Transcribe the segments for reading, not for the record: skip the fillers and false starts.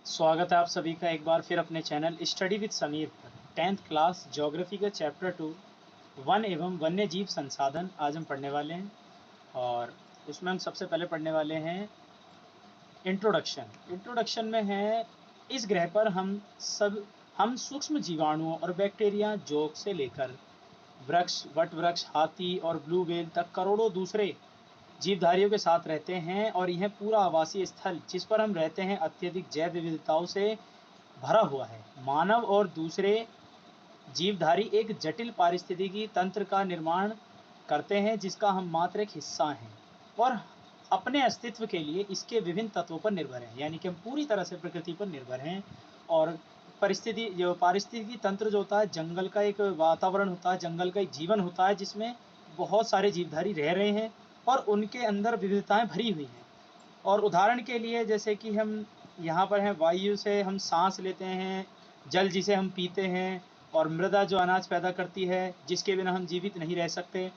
स्वागत है आप सभी का एक बार फिर अपने चैनल स्टडी विद समीर पर। 10th क्लास ज्योग्राफी का चैप्टर 2 वन एवं वन्य जीव संसाधन आज हम पढ़ने वाले हैं। और उसमें हम सबसे पहले पढ़ने वाले हैं इंट्रोडक्शन में है, इस ग्रह पर हम सूक्ष्म जीवाणुओं और बैक्टीरिया, जोंक से लेकर वृक्ष, वट वृक्ष, हाथी और ब्लू व्हेल तक करोड़ों दूसरे जीवधारियों के साथ रहते हैं। और यह पूरा आवासीय स्थल जिस पर हम रहते हैं अत्यधिक जैव विविधताओं से भरा हुआ है। मानव और दूसरे जीवधारी एक जटिल पारिस्थितिकी तंत्र का निर्माण करते हैं जिसका हम मात्र एक हिस्सा हैं और अपने अस्तित्व के लिए इसके विभिन्न तत्वों पर निर्भर हैं, यानी कि हम पूरी तरह से प्रकृति पर निर्भर हैं। और पारिस्थितिकी तंत्र जो होता है, जंगल का एक वातावरण होता है, जंगल का एक जीवन होता है जिसमें बहुत सारे जीवधारी रह रहे हैं और उनके अंदर विविधताएं भरी हुई हैं। और उदाहरण के लिए जैसे कि हम यहाँ पर हैं, वायु से हम सांस लेते हैं, जल जिसे हम पीते हैं, और मृदा जो अनाज पैदा करती है जिसके बिना हम जीवित नहीं रह सकते।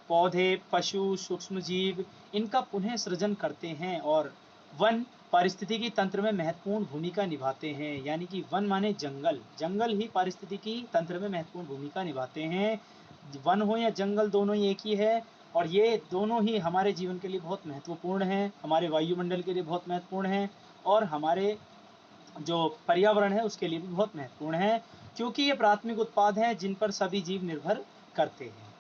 पौधे, पशु, सूक्ष्म जीव इनका पुनः सृजन करते हैं। और वन पारिस्थितिकी तंत्र में महत्वपूर्ण भूमिका निभाते हैं, यानी कि वन माने जंगल, जंगल ही पारिस्थितिकी तंत्र में महत्वपूर्ण भूमिका निभाते हैं। वन हो या जंगल, दोनों ही एक ही है और ये दोनों ही हमारे जीवन के लिए बहुत महत्वपूर्ण हैं, हमारे वायुमंडल के लिए बहुत महत्वपूर्ण हैं और हमारे जो पर्यावरण है उसके लिए भी बहुत महत्वपूर्ण है, क्योंकि ये प्राथमिक उत्पाद हैं जिन पर सभी जीव निर्भर करते हैं।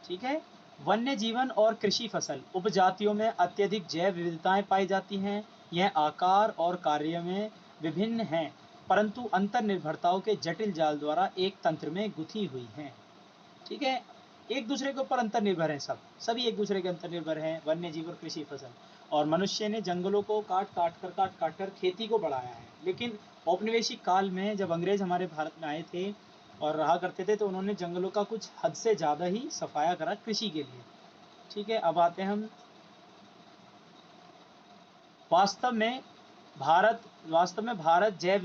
ठीक है। वन्य जीवन और कृषि फसल उपजातियों में अत्यधिक जैव विविधताएं पाई जाती हैं। यह आकार और कार्य में विभिन्न हैं, परंतु अंतर्निर्भरताओं के जटिल जाल द्वारा एक तंत्र में गुथी हुई हैं। ठीक है। एक दूसरे के ऊपर अंतर्निर्भर हैं, सभी एक दूसरे के अंतर्निर्भर हैं, वन्य जीव और कृषि फसल। और मनुष्य ने जंगलों को काट काट कर खेती को बढ़ाया है। लेकिन औपनिवेशिक काल में जब अंग्रेज हमारे भारत में आए थे और रहा करते थे, तो उन्होंने जंगलों का कुछ हद से ज़्यादा ही सफाया करा कृषि के लिए। ठीक है। अब आते हैं हम वास्तव में भारत जैव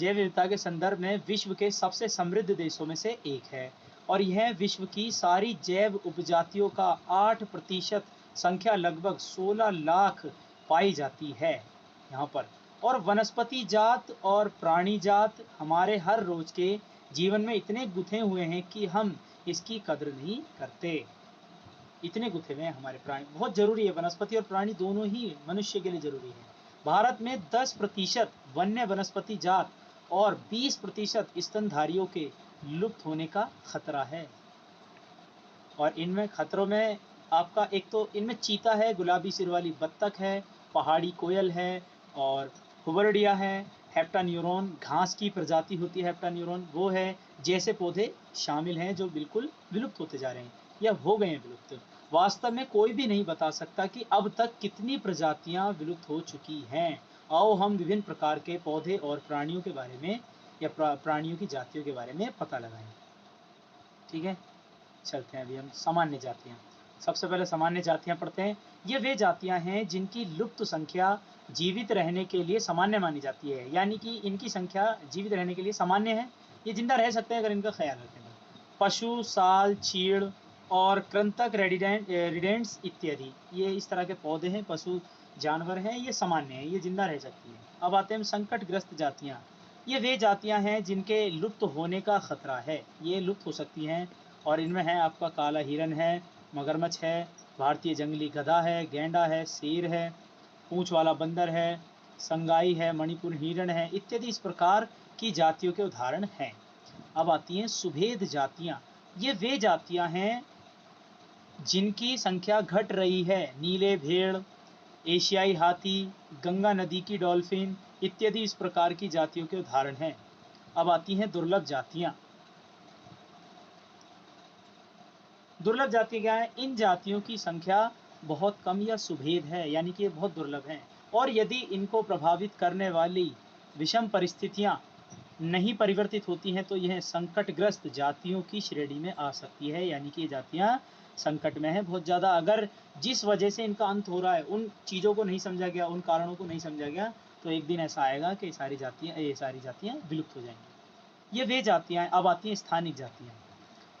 विविधता के संदर्भ में विश्व के सबसे समृद्ध देशों में से एक है। और यह विश्व की सारी जैव उपजातियों का 8% संख्या, लगभग 16 लाख पाई जाती है यहाँ पर। और वनस्पति जात और प्राणी जात हमारे हर रोज के जीवन में इतने गुथे हुए हैं कि हम इसकी कद्र नहीं करते। इतने गुथे हुए हैं हमारे प्राणी, बहुत जरूरी है। वनस्पति और प्राणी दोनों ही मनुष्य के लिए जरूरी है। भारत में 10% वन्य वनस्पति जात और 20% स्तनधारियों के लुप्त होने का खतरा है। और इनमें खतरों में आपका एक तो इनमें चीता है, गुलाबी सिर वाली बत्तख है, पहाड़ी कोयल है और हुबरडिया है। हेप्टान्यूरॉन घास की प्रजाति होती है, हेप्टान्यूरॉन वो है। जैसे पौधे शामिल हैं जो बिल्कुल विलुप्त होते जा रहे हैं या हो गए हैं विलुप्त। वास्तव में कोई भी नहीं बता सकता कि अब तक कितनी प्रजातियां विलुप्त हो चुकी हैं। आओ हम विभिन्न प्रकार के पौधे और प्राणियों के बारे में या प्राणियों की जातियों के बारे में पता लगाएं। ठीक है। चलते हैं अभी हम सामान्य जातियाँ। सबसे पहले सामान्य जातियाँ पढ़ते हैं। ये वे जातियाँ हैं जिनकी लुप्त संख्या जीवित रहने के लिए सामान्य मानी जाती है, यानी कि इनकी संख्या जीवित रहने के लिए सामान्य है, ये जिंदा रह सकते हैं अगर इनका ख्याल रखें तो। पशु, साल, चीड़ और कृंतक, रिडेंट्स इत्यादि, ये इस तरह के पौधे हैं, पशु जानवर हैं, ये सामान्य हैं, ये जिंदा रह सकती हैं। अब आते हैं संकटग्रस्त जातियाँ। ये वे जातियाँ हैं जिनके लुप्त होने का खतरा है, ये लुप्त हो सकती हैं। और इनमें है आपका काला हिरन है, मगरमच्छ है, भारतीय जंगली गधा है, गेंडा है, शेर है, पूंछ वाला बंदर है, संगाई है, मणिपुर हिरण है इत्यादि। इस प्रकार की जातियों के उदाहरण हैं। अब आती हैं सुभेद जातियाँ। ये वे जातियाँ हैं जिनकी संख्या घट रही है। नीले भेड़, एशियाई हाथी, गंगा नदी की डॉल्फिन इत्यादि इस प्रकार की जातियों के उदाहरण हैं। अब आती हैं दुर्लभ जातियाँ। दुर्लभ जाति क्या है? इन जातियों की संख्या बहुत कम या सुभेद है, यानी कि ये बहुत दुर्लभ हैं। और यदि इनको प्रभावित करने वाली विषम परिस्थितियां नहीं परिवर्तित होती हैं तो यह संकटग्रस्त जातियों की श्रेणी में आ सकती है, यानी कि ये जातियां संकट में है बहुत ज़्यादा। अगर जिस वजह से इनका अंत हो रहा है उन चीज़ों को नहीं समझा गया, उन कारणों को नहीं समझा गया, तो एक दिन ऐसा आएगा कि ये सारी जातियाँ विलुप्त हो जाएंगी। ये वे जातियाँ। अब आती हैं स्थानिक जातियाँ।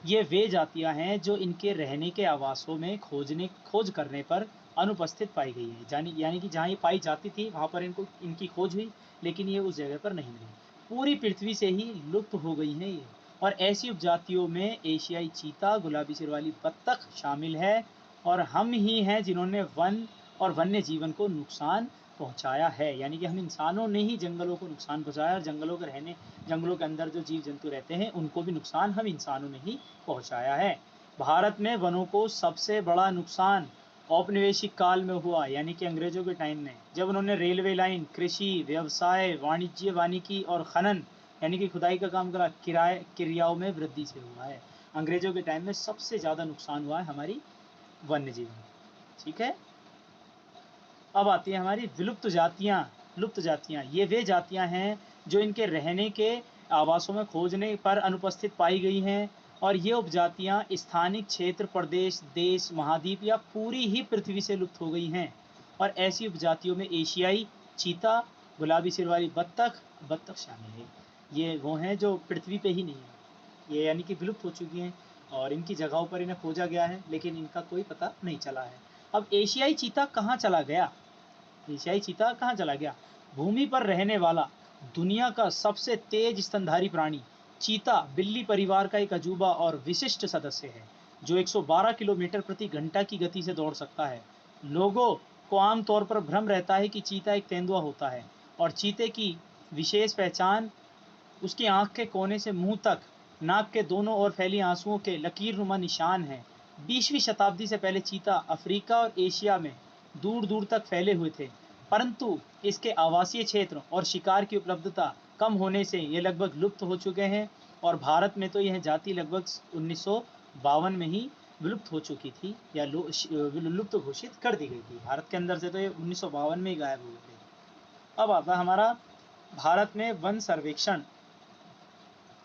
ये वे जातियां हैं जो इनके रहने के आवासों में खोज करने पर अनुपस्थित पाई गई है। यानी कि जहाँ ये पाई जाती थी वहाँ पर इनकी खोज हुई, लेकिन ये उस जगह पर नहीं मिली। पूरी पृथ्वी से ही लुप्त हो गई हैं ये। और ऐसी उपजातियों में एशियाई चीता, गुलाबी सिर वाली बत्तख शामिल है, और हम ही हैं जिन्होंने वन और वन्य जीवन को नुकसान पहुंचाया है। यानी कि हम इंसानों ने ही जंगलों को नुकसान पहुंचाया, और जंगलों के अंदर जो जीव जंतु रहते हैं उनको भी नुकसान हम इंसानों ने ही पहुंचाया है। भारत में वनों को सबसे बड़ा नुकसान औपनिवेशिक काल में हुआ, यानी कि अंग्रेजों के टाइम में, जब उन्होंने रेलवे लाइन, कृषि, व्यवसाय, वाणिज्य, वानिकी और खनन यानी कि खुदाई का काम करा, क्रियाओं में वृद्धि से हुआ है। अंग्रेजों के टाइम में सबसे ज़्यादा नुकसान हुआ है हमारी वन्य जीवन। ठीक है, अब आती है हमारी लुप्त जातियाँ। ये वे जातियाँ हैं जो इनके रहने के आवासों में खोजने पर अनुपस्थित पाई गई हैं, और ये उपजातियाँ स्थानिक क्षेत्र, प्रदेश, देश, महाद्वीप या पूरी ही पृथ्वी से लुप्त हो गई हैं। और ऐसी उपजातियों में एशियाई चीता, गुलाबी सिर वाली बत्तख शामिल है। ये वो हैं जो पृथ्वी पे ही नहीं है, ये यानी कि विलुप्त हो चुकी हैं, और इनकी जगहों पर इन्हें खोजा गया है, लेकिन इनका कोई पता नहीं चला है। अब एशियाई चीता कहाँ चला गया? एशियाई चीता कहाँ चला गया? भूमि पर रहने वाला दुनिया का सबसे तेज स्तनधारी प्राणी चीता बिल्ली परिवार का एक अजूबा और विशिष्ट सदस्य है, जो 112 किलोमीटर प्रति घंटा की गति से दौड़ सकता है। लोगों को आमतौर पर भ्रम रहता है कि चीता एक तेंदुआ होता है, और चीते की विशेष पहचान उसकी आंख के कोने से मुंह तक नाक के दोनों ओर फैली आंसुओं के लकीरनुमा निशान हैं। 20वीं शताब्दी से पहले चीता अफ्रीका और एशिया में दूर दूर तक फैले हुए थे, परंतु इसके आवासीय क्षेत्र और शिकार की उपलब्धता कम होने से ये लगभग लुप्त हो चुके हैं। और भारत में तो यह जाति लगभग 1952 में ही विलुप्त हो चुकी थी, या लुप्त घोषित कर दी गई थी। भारत के अंदर से तो ये 1952 में ही गायब हो गए थे। अब आता है हमारा भारत में वन सर्वेक्षण।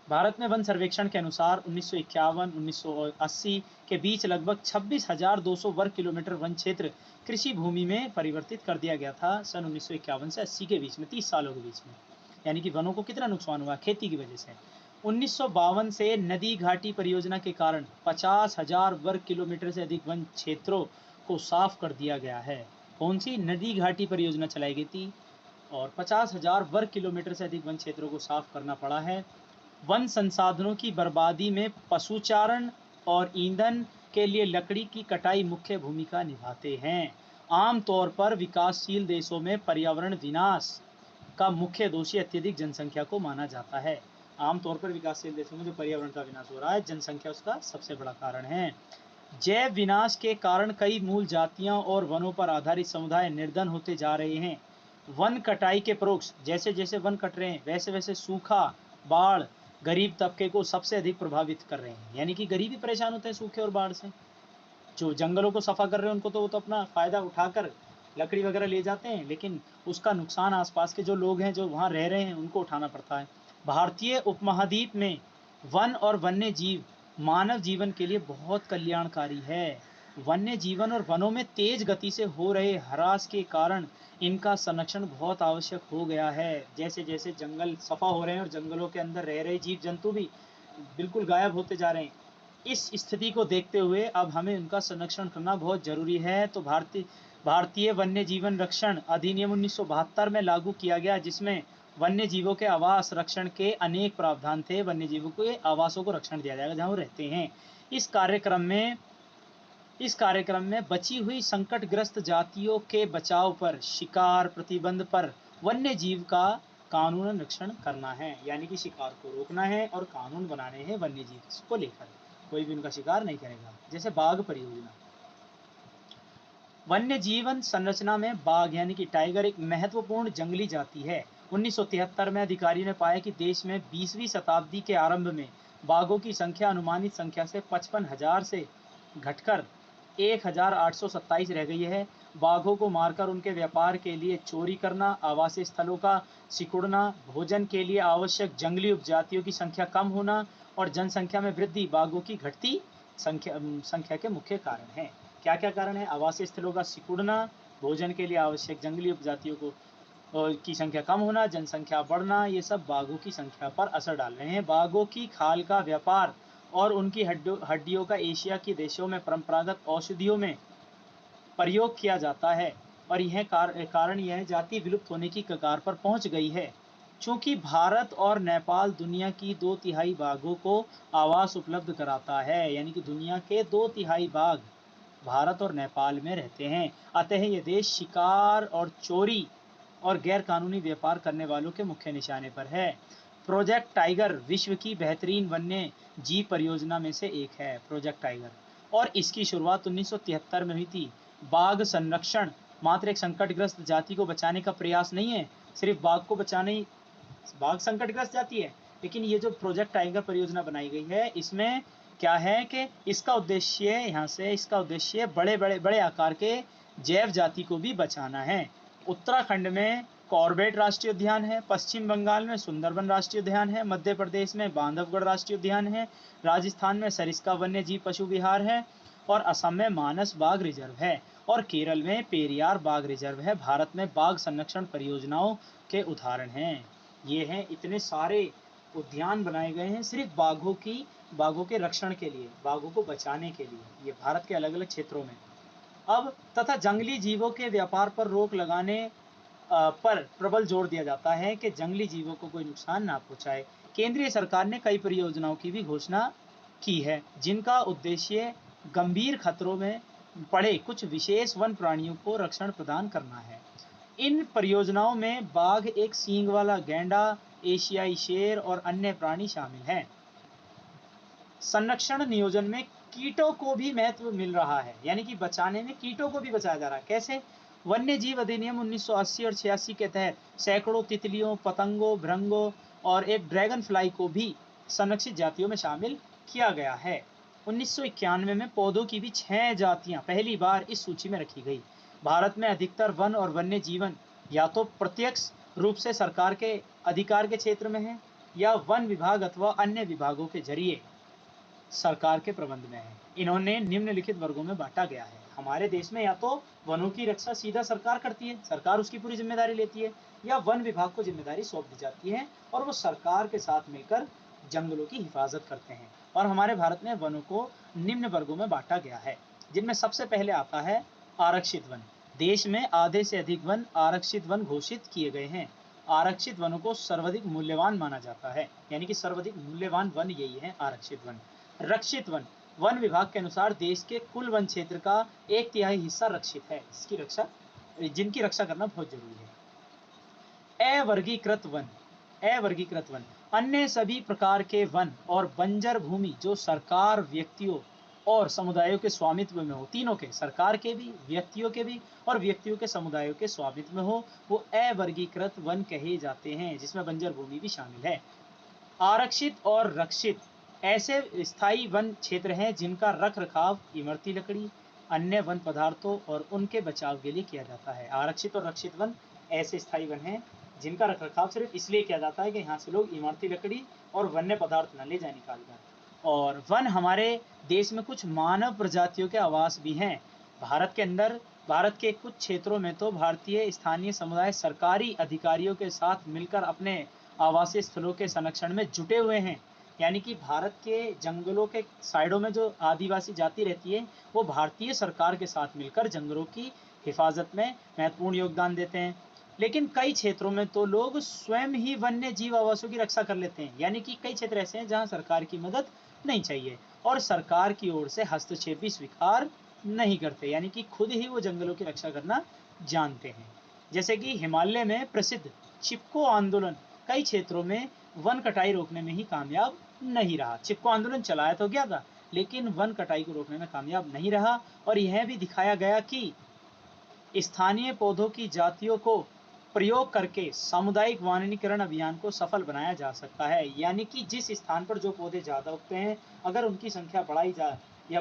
भारत में वन सर्वेक्षण के अनुसार 1951-1980 के बीच लगभग 26,200 वर्ग किलोमीटर वन क्षेत्र कृषि भूमि में परिवर्तित कर दिया गया था। सन 1951 से 80 के बीच में, 30 सालों के बीच में, यानी कि वनों को कितना नुकसान हुआ खेती की वजह से? 1952 से नदी घाटी परियोजना के कारण 50,000 वर्ग किलोमीटर से अधिक वन क्षेत्रों को साफ कर दिया गया है। कौन सी नदी घाटी परियोजना चलाई गई थी, और 50,000 वर्ग किलोमीटर से अधिक वन क्षेत्रों को साफ करना पड़ा है। वन संसाधनों की बर्बादी में पशुचारण और ईंधन के लिए लकड़ी की कटाई मुख्य भूमिका निभाते हैं। आमतौर पर विकासशील देशों में पर्यावरण विनाश का मुख्य दोषी अत्यधिक जनसंख्या को माना जाता है। आमतौर पर विकासशील देशों में जो पर्यावरण का विनाश हो रहा है, जनसंख्या उसका सबसे बड़ा कारण है। जैव विनाश के कारण कई मूल जातियां और वनों पर आधारित समुदाय निर्धन होते जा रहे हैं। वन कटाई के परोक्ष, जैसे जैसे वन कट रहे हैं वैसे वैसे सूखा, बाढ़ गरीब तबके को सबसे अधिक प्रभावित कर रहे हैं। यानी कि गरीब ही परेशान होते हैं सूखे और बाढ़ से। जो जंगलों को सफा कर रहे हैं उनको तो वो तो अपना फायदा उठाकर लकड़ी वगैरह ले जाते हैं, लेकिन उसका नुकसान आसपास के जो लोग हैं जो वहाँ रह रहे हैं उनको उठाना पड़ता है। भारतीय उपमहाद्वीप में वन और वन्य जीव मानव जीवन के लिए बहुत कल्याणकारी है। वन्य जीवन और वनों में तेज गति से हो रहे ह्रास के कारण इनका संरक्षण बहुत आवश्यक हो गया है। जैसे जैसे जंगल सफा हो रहे हैं और जंगलों के अंदर रह रहे जीव जंतु भी बिल्कुल गायब होते जा रहे हैं, इस स्थिति को देखते हुए अब हमें उनका संरक्षण करना बहुत जरूरी है। तो भारतीय वन्य जीवन रक्षण अधिनियम 1972 में लागू किया गया, जिसमें वन्य जीवों के आवास रक्षण के अनेक प्रावधान थे। वन्य जीवों के आवासों को रक्षण दिया जाएगा जहाँ वो रहते हैं। इस कार्यक्रम में बची हुई संकटग्रस्त जातियों के बचाव पर, शिकार प्रतिबंध पर वन्य जीव का कानूनन रक्षण करना है। यानी कि शिकार को रोकना है और कानून बनाने हैं वन्य जीव को लेकर, कोई भी उनका शिकार नहीं करेगा। जैसे बाघ परियोजना, वन्य जीवन संरचना में बाघ यानी कि टाइगर एक महत्वपूर्ण जंगली जाति है। 1973 में अधिकारियों ने पाया कि देश में 20वीं शताब्दी के आरंभ में बाघों की संख्या अनुमानित संख्या से 55,000 से घटकर 1,827 रह गई है। बाघों को मारकर उनके व्यापार के लिए चोरी करना, आवासीय स्थलों का सिकुड़ना, भोजन के लिए आवश्यक जंगली उपजातियों की संख्या कम होना और जनसंख्या में वृद्धि बाघों की घटती संख्या के मुख्य कारण हैं। क्या क्या कारण है? आवासीय स्थलों का सिकुड़ना, भोजन के लिए आवश्यक जंगली उपजातियों की संख्या कम होना, जनसंख्या बढ़ना, ये सब बाघों की संख्या पर असर डाल रहे हैं। बाघों की खाल का व्यापार और उनकी हड्डियों का एशिया के देशों में परंपरागत औषधियों में प्रयोग किया जाता है और यह कारण यह जाति विलुप्त होने की कगार पर पहुंच गई है। चूंकि भारत और नेपाल दुनिया की 2/3 बाघों को आवास उपलब्ध कराता है, यानी कि दुनिया के 2/3 बाघ भारत और नेपाल में रहते हैं। अतः ये देश शिकार और चोरी और गैर कानूनी व्यापार करने वालों के मुख्य निशाने पर है। प्रोजेक्ट टाइगर विश्व की बेहतरीन वन्य जीव परियोजना में से एक है, प्रोजेक्ट टाइगर, और इसकी शुरुआत 1973 में हुई थी। बाघ संरक्षण मात्र एक संकटग्रस्त जाति को बचाने का प्रयास नहीं है, सिर्फ बाघ को बचाने ही, बाघ संकटग्रस्त जाति है, लेकिन ये जो प्रोजेक्ट टाइगर परियोजना बनाई गई है, इसमें क्या है कि इसका उद्देश्य बड़े आकार के जैव जाति को भी बचाना है। उत्तराखंड में कॉर्बेट राष्ट्रीय उद्यान है, पश्चिम बंगाल में सुंदरबन राष्ट्रीय उद्यान है, मध्य प्रदेश में बांधवगढ़ राष्ट्रीय उद्यान है, राजस्थान में सरिस्का वन्य जीव पशु विहार है, और असम में मानस बाघ रिजर्व है, और केरल में पेरियार बाघ रिजर्व है। भारत में बाघ संरक्षण परियोजनाओं के उदाहरण हैं। ये हैं, इतने सारे उद्यान बनाए गए हैं सिर्फ बाघों के रक्षण के लिए, बाघों को बचाने के लिए, ये भारत के अलग अलग क्षेत्रों में। अब तथा जंगली जीवों के व्यापार पर रोक लगाने पर प्रबल जोर दिया जाता है कि जंगली जीवों को कोई नुकसान ना पहुंचाए। केंद्रीय सरकार ने कई परियोजनाओं की भी घोषणा की है, जिनका उद्देश्य गंभीर खतरों में पड़े कुछ विशेष वन प्राणियों को रक्षण प्रदान करना है। इन परियोजनाओं में बाघ, एक सींग वाला गैंडा, एशियाई शेर और अन्य प्राणी शामिल हैं। संरक्षण नियोजन में कीटों को भी महत्व मिल रहा है, यानी कि बचाने में कीटों को भी बचाया जा रहा है। कैसे? वन्य जीव अधिनियम 1980 और 86 के तहत सैकड़ों तितलियों, पतंगों, भृंगों और एक ड्रैगन फ्लाई को भी संरक्षित जातियों में शामिल किया गया है। 1991 में पौधों की भी 6 जातियां पहली बार इस सूची में रखी गई। भारत में अधिकतर वन और वन्य जीवन या तो प्रत्यक्ष रूप से सरकार के अधिकार के क्षेत्र में है, या वन विभाग अथवा अन्य विभागों के जरिए सरकार के प्रबंध में है। इन्होंने निम्नलिखित वर्गों में बांटा गया है। हमारे देश में या तो वनों की रक्षा सीधा सरकार करती है, सरकार उसकी पूरी जिम्मेदारी लेती है, या वन विभाग को जिम्मेदारी सौंप दी जाती है और वो सरकार के साथ मिलकर जंगलों की हिफाजत करते हैं। और हमारे भारत में वनों को निम्न वर्गों में बांटा गया है, जिनमें सबसे पहले आता है आरक्षित वन। देश में आधे से अधिक वन आरक्षित वन घोषित किए गए हैं। आरक्षित वनों को सर्वाधिक मूल्यवान माना जाता है, यानी कि सर्वाधिक मूल्यवान वन यही है, आरक्षित वन। रक्षित वन, वन विभाग के अनुसार देश के कुल वन क्षेत्र का 1/3 हिस्सा रक्षित है, जिनकी रक्षा करना बहुत जरूरी है। अवर्गीकृत वन, अवर्गीकृत वन अन्य सभी प्रकार के वन और बंजर भूमि जो सरकार, व्यक्तियों और समुदायों के स्वामित्व में हो, तीनों के, सरकार के भी, व्यक्तियों के भी और व्यक्तियों के समुदायों के स्वामित्व में हो, वो अवर्गीकृत वन कहे जाते हैं, जिसमें बंजर भूमि भी शामिल है। आरक्षित और रक्षित ऐसे स्थायी वन क्षेत्र हैं जिनका रख रखाव इमरती लकड़ी, अन्य वन पदार्थों और उनके बचाव के लिए किया जाता है। आरक्षित और रक्षित वन ऐसे स्थायी वन हैं जिनका रख रखाव सिर्फ इसलिए किया जाता है कि यहाँ से लोग इमारती लकड़ी और वन्य पदार्थ न ले जाए निकाल कर। और वन हमारे देश में कुछ मानव प्रजातियों के आवास भी हैं। भारत के कुछ क्षेत्रों में तो भारतीय स्थानीय समुदाय सरकारी अधिकारियों के साथ मिलकर अपने आवासीय स्थलों के संरक्षण में जुटे हुए हैं। यानी कि भारत के जंगलों के साइडों में जो आदिवासी जाति रहती है, वो भारतीय सरकार के साथ मिलकर जंगलों की हिफाजत में महत्वपूर्ण योगदान देते हैं। लेकिन कई क्षेत्रों में तो लोग स्वयं ही वन्य जीव आवासों की रक्षा कर लेते हैं। यानी कि कई क्षेत्र ऐसे हैं जहां सरकार की मदद नहीं चाहिए और सरकार की ओर से हस्तक्षेप भी स्वीकार नहीं करते, यानी कि खुद ही वो जंगलों की रक्षा करना जानते हैं। जैसे कि हिमालय में प्रसिद्ध चिपको आंदोलन कई क्षेत्रों में वन कटाई रोकने में ही कामयाब नहीं रहा। चिपको आंदोलन चलाया तो गया था, लेकिन वन कटाई को रोकने में कामयाब नहीं रहा। और यह भी दिखाया गया कि स्थानीय पौधों की जातियों को प्रयोग करके सामुदायिक वनीकरण अभियान को सफल बनाया जा सकता है। यानी कि जिस स्थान पर जो पौधे ज़्यादा उगते हैं, अगर उनकी संख्या बढ़ाई जाए या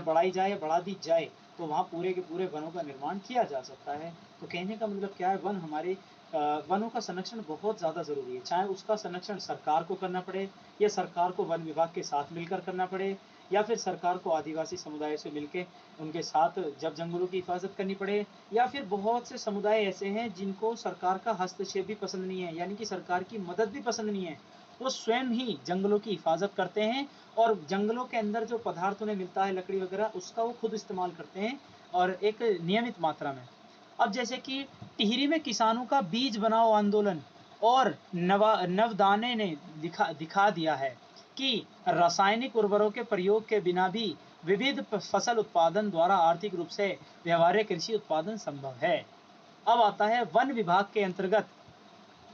बढ़ा दी जाए, तो वहाँ पूरे के पूरे वनों का निर्माण किया जा सकता है। तो कहने का मतलब क्या है, वन हमारे वनों का संरक्षण बहुत ज़्यादा ज़रूरी है। चाहे उसका संरक्षण सरकार को करना पड़े, या सरकार को वन विभाग के साथ मिलकर करना पड़े, या फिर सरकार को आदिवासी समुदाय से मिलकर उनके साथ जब जंगलों की हिफाजत करनी पड़े, या फिर बहुत से समुदाय ऐसे हैं जिनको सरकार का हस्तक्षेप भी पसंद नहीं है, यानी कि सरकार की मदद भी पसंद नहीं है। वो स्वयं ही जंगलों की हिफाजत करते हैं और जंगलों के अंदर जो पदार्थ उन्हें मिलता है, लकड़ी वगैरह, उसका वो खुद इस्तेमाल करते हैं और एक नियमित मात्रा में। अब जैसे कि टिहरी में किसानों का बीज बनाओ आंदोलन और नवदाने ने दिखा दिया है कि रासायनिक उर्वरकों के प्रयोग के बिना भी विविध फसल उत्पादन द्वारा आर्थिक रूप से व्यवहार्य कृषि उत्पादन संभव है। अब आता है वन विभाग के अंतर्गत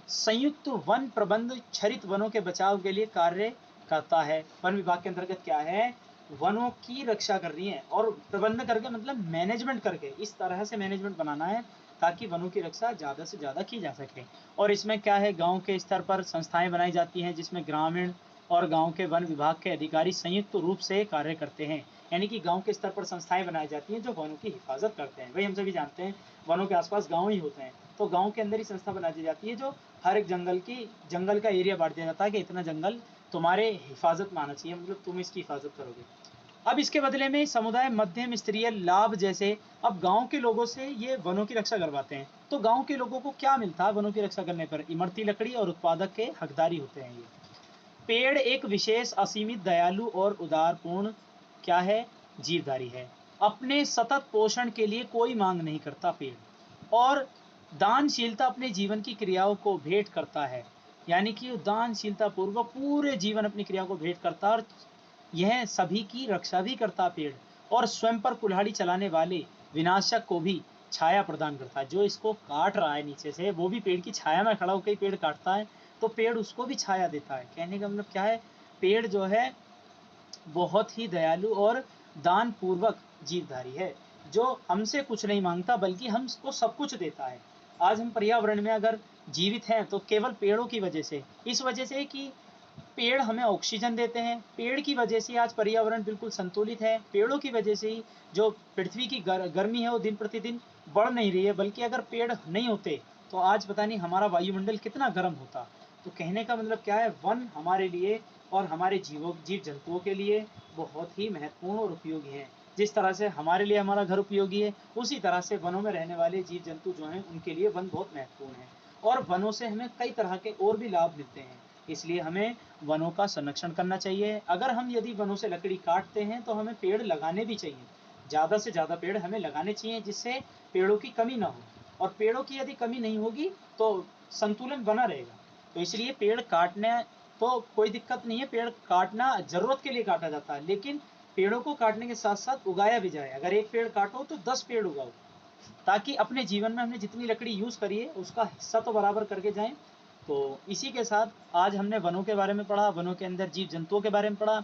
संयुक्त वन प्रबंध क्षरित वनों के बचाव के लिए कार्य करता है। वन विभाग के अंतर्गत क्या है, वनों की रक्षा करनी है और प्रबंध करके मतलब मैनेजमेंट करके, इस तरह से मैनेजमेंट बनाना है ताकि वनों की रक्षा ज़्यादा से ज़्यादा की जा सके। और इसमें क्या है, गांव के स्तर पर संस्थाएं बनाई जाती हैं जिसमें ग्रामीण और गांव के वन विभाग के अधिकारी संयुक्त रूप से कार्य करते हैं। यानी कि गांव के स्तर पर संस्थाएं बनाई जाती हैं जो वनों की हिफाजत करते हैं। वही हम सभी जानते हैं वनों के आसपास गांव ही होते हैं, तो गांव के अंदर ही संस्था बना दी जाती है जो हर एक जंगल का एरिया बांट दिया जाता है कि इतना जंगल तुम्हारे हिफाजत में आना चाहिए, मतलब तुम इसकी हिफाजत करोगे। अब इसके बदले में समुदाय मध्यम स्तरीय लाभ जैसे अब गांव के लोगों से ये वनों की रक्षा करवाते हैं। तो गांव के लोगों को क्या मिलता है वनों की रक्षा करने पर, इमरती लकड़ी और उत्पादक के हकदारी होते हैं। ये पेड़ एक विशेष असीमित दयालु और उदारपूर्ण क्या है, जीवधारी है। अपने सतत पोषण के लिए कोई मांग नहीं करता पेड़, और दानशीलता अपने जीवन की क्रियाओं को भेंट करता है। यानी कि दानशीलता पूर्वक पूरे जीवन अपनी क्रियाओं को भेंट करता है और यह सभी की रक्षा भी करता पेड़, और स्वयं पर कुल्हाड़ी चलाने वाले विनाशक को भी छाया प्रदान करता है। जो इसको काट रहा है नीचे से, वो भी पेड़ की छाया में खड़ा होकर पेड़ काटता है, तो पेड़ उसको भी छाया देता है। कहने का मतलब क्या है, पेड़ जो है बहुत ही दयालु और दान पूर्वक जीवधारी है, जो हमसे कुछ नहीं मांगता बल्कि हमको सब कुछ देता है। आज हम पर्यावरण में अगर जीवित हैं तो केवल पेड़ों की वजह से, इस वजह से कि पेड़ हमें ऑक्सीजन देते हैं। पेड़ की वजह से आज पर्यावरण बिल्कुल संतुलित है। पेड़ों की वजह से ही जो पृथ्वी की गर्मी है वो दिन प्रतिदिन बढ़ नहीं रही है, बल्कि अगर पेड़ नहीं होते तो आज पता नहीं हमारा वायुमंडल कितना गर्म होता। तो कहने का मतलब क्या है, वन हमारे लिए और हमारे जीव जंतुओं के लिए बहुत ही महत्वपूर्ण और उपयोगी है। जिस तरह से हमारे लिए हमारा घर उपयोगी है, उसी तरह से वनों में रहने वाले जीव जंतु जो हैं उनके लिए वन बहुत महत्वपूर्ण है। और वनों से हमें कई तरह के और भी लाभ मिलते हैं, इसलिए हमें वनों का संरक्षण करना चाहिए। अगर हम यदि वनों से लकड़ी काटते हैं तो हमें पेड़ लगाने भी चाहिए, ज़्यादा से ज़्यादा पेड़ हमें लगाने चाहिए जिससे पेड़ों की कमी ना हो। और पेड़ों की यदि कमी नहीं होगी तो संतुलन बना रहेगा। तो इसलिए पेड़ काटने तो कोई दिक्कत नहीं है, पेड़ काटना ज़रूरत के लिए काटा जाता है, लेकिन पेड़ों को काटने के साथ साथ उगाया भी जाए। अगर एक पेड़ काटो तो 10 पेड़ उगाओ, ताकि अपने जीवन में हमने जितनी लकड़ी यूज़ करी है उसका हिस्सा तो बराबर करके जाएं। तो इसी के साथ आज हमने वनों के बारे में पढ़ा, वनों के अंदर जीव जंतुओं के बारे में पढ़ा,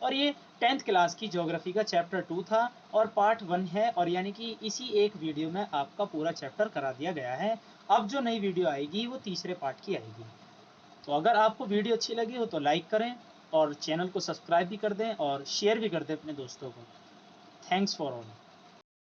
और ये 10th क्लास की ज्योग्राफी का चैप्टर 2 था और पार्ट 1 है, और यानी कि इसी एक वीडियो में आपका पूरा चैप्टर करा दिया गया है। अब जो नई वीडियो आएगी वो तीसरे पार्ट की आएगी। तो अगर आपको वीडियो अच्छी लगी हो तो लाइक करें और चैनल को सब्सक्राइब भी कर दें और शेयर भी कर दें अपने दोस्तों को। Thanks for all.